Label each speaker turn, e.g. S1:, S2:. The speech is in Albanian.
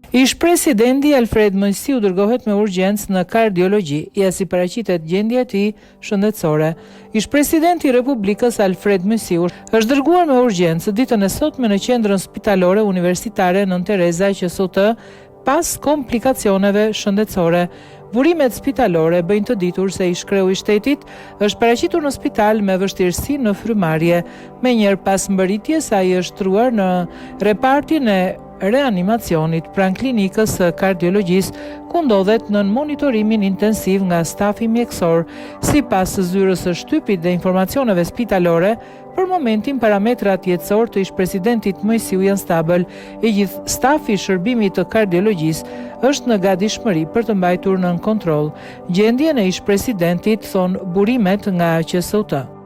S1: Ish-presidenti Alfred Mëjsiu dërgohet me urgjencë në kardiologji, ja si paraqitet gjendja e tij shëndetësore. Ish-presidenti i Republikës Alfred Mëjsiu është dërguar me urgjencë ditën e sotme në qendrën spitalore universitare Nën Tereza QSUT pas komplikacioneve shëndetësore. Burimet spitalore bëjnë të ditur se ish-kreu i shtetit është paraqitur në spital me vështirësi në frymarrje. Menjëherë pas mbërritjes ai është truar në repartin e reanimacionit pranë klinikës së kardiologjisë, ku ndodhet në monitorimin intensiv nga stafi mjekësor. Sipas zyrës së shtypit dhe informacioneve spitalore, për momentin parametrat jetësor të ish-presidentit Mëjsiu janë stabil. I gjithë stafi i shërbimit të kardiologjisë është në gatishmëri për të mbajtur nën kontroll gjendjen e ish-presidentit, thon burimet nga QSUT.